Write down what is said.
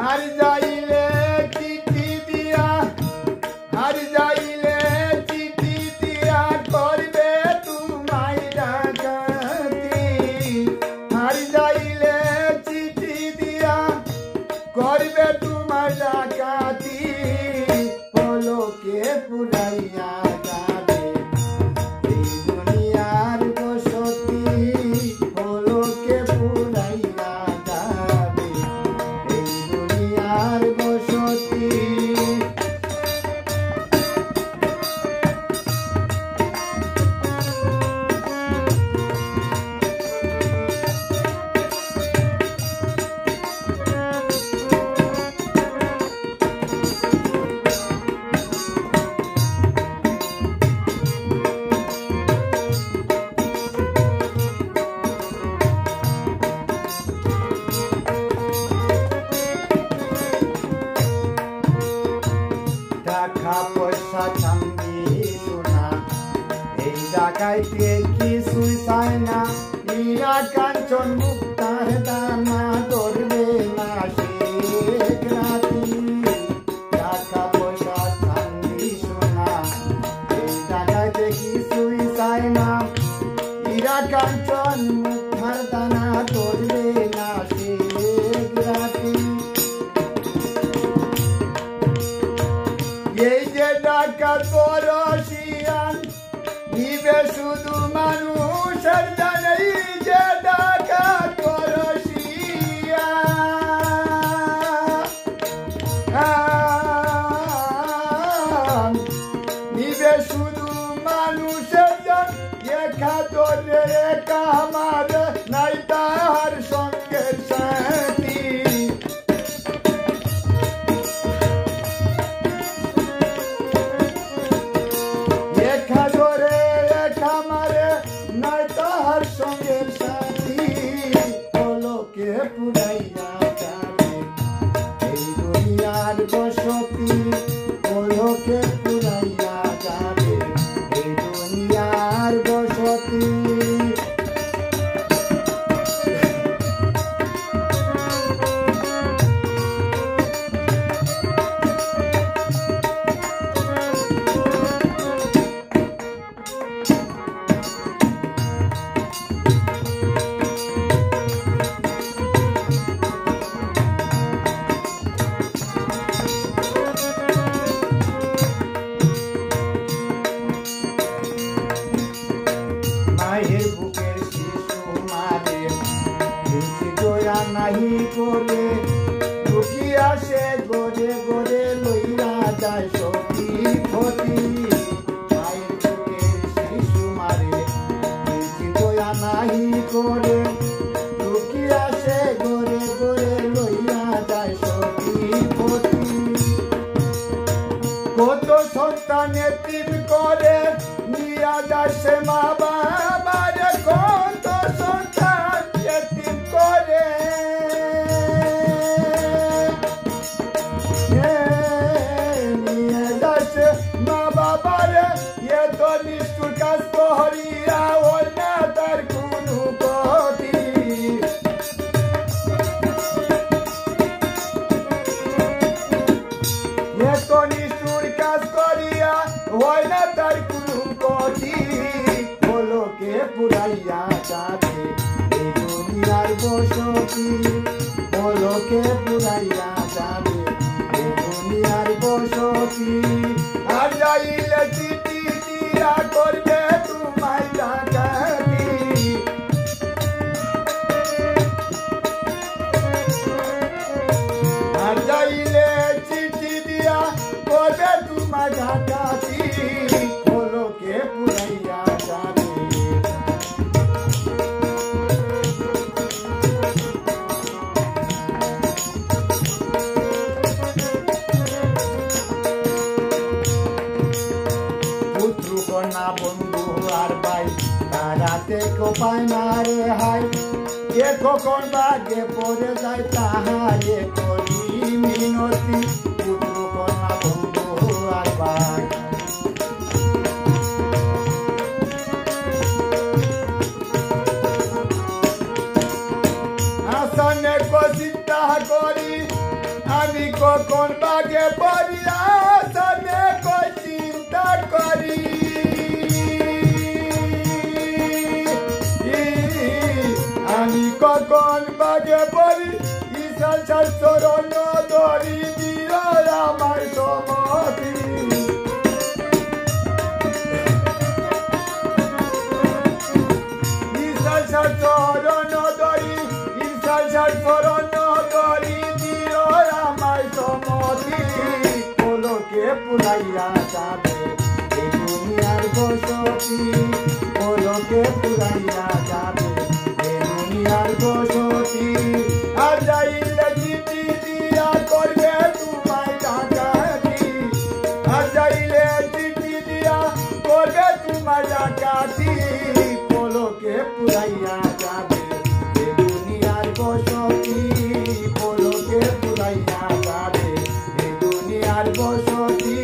হার যাইলে চিঠি দিয়া হার যাইলে চিঠি দিয়া করবে তোমায় ডাকাতি হার যাইলে চিঠি দিয়া করবে তোমায় ডাকাতি পলকে পুরাইয়া যাবে এই দুনিয়ার বসতি পলকে পুরাইয়া যাবে এই দুনিয়ার বসতি টাকা পয়সা চাঁদি সোনা এই ডাকাইতে কিছুই চায় না হীরা কাঞ্চন মুক্তার দানা ধরবে না শেখ রাতি টাকা পয়সা চাঁদি সোনা এই ডাকাইতে কিছুই চায় না হীরা কাঞ্চন মুক্তার দানা ধরবে না শেখ রাতি এই যে ডাকাত বরসিয়ান নিবে শুধু মানুষের জান এই যে ডাকাত বরসিয়ান নিবে শুধু মানুষের জান একা তোরে একা আমার নাই তাহার সঙ্গে সাথী সঙ্গের সাথী পলকে পুরাইয়া যাবে এই দুনিয়ার বসতি পলকে পুরাইয়া যাবে এই দুনিয়ার বসতি মায়ের বুকের শিশু মারে বেশি দয়া নাহি করে ঢুকি আসে গড়ে গড়ে লইয়া যায় সখী ক্ষতি মায়ের বুকের শিশু মারে বেশি দয়া নাহি করে ঢুকি আসে গড়ে গড়ে লইয়া যায় সখী ক্ষতি কত সন্তান এতিম করে নিয়া যাচ্ছে মা বাবার কত সন্তান এতিম করে নিয়ে যাচ্ছে মা বাবার এ তো নিষ্ঠুর কাজ করিয়া ওর না তার কোনো গতি এ তো নিষ্ঠুর কাজ করিয়া হয় না তার কোনো গতি পলকে পুরাইয়া যাবে এই দুনিয়ার বসতি পলকে পুরাইয়া যাবে এই দুনিয়ার বসতি আর যাইলে চিঠি দিয়া করবে তোমায় ডাকাতি আর যাইলে চিঠি দিয়া করবে তোমায় ডাকাতি পলকে পুরাইয়া যাবে পুত্র কন্যা বন্ধু আর ভাই তারাতে কো পায় না রে হাই কে কখন ভাগে পড়ে যায় তাহারে করি মিনতি পুত্র কন্যা বন্ধু আর ভাই আমি কখন বাগে পড়িয়া সনে কই চিন্তা করি আমি কখন বাগে পড়ি ঈশান চরণ ধরি দিও আমার সমতি ঈশান চরণ ধরি ঈশান চরণ ধরি দিও আমার সমতি পলকে পুরাইয়া যাবে এই দুনিয়ার বসতি পলকে পুরাইয়া যাবে এই দুনিয়ার বসতি আর যাইলে চিঠি দিয়া করবে তোমায় ডাকাতি আর যাইলে চিঠি দিয়া করবে তোমায় ডাকাতি পলকে পুরাইয়া যাবে এই দুনিয়ার বসতি পলকে পুরাইয়া যাবে এই দুনিয়ার বসতি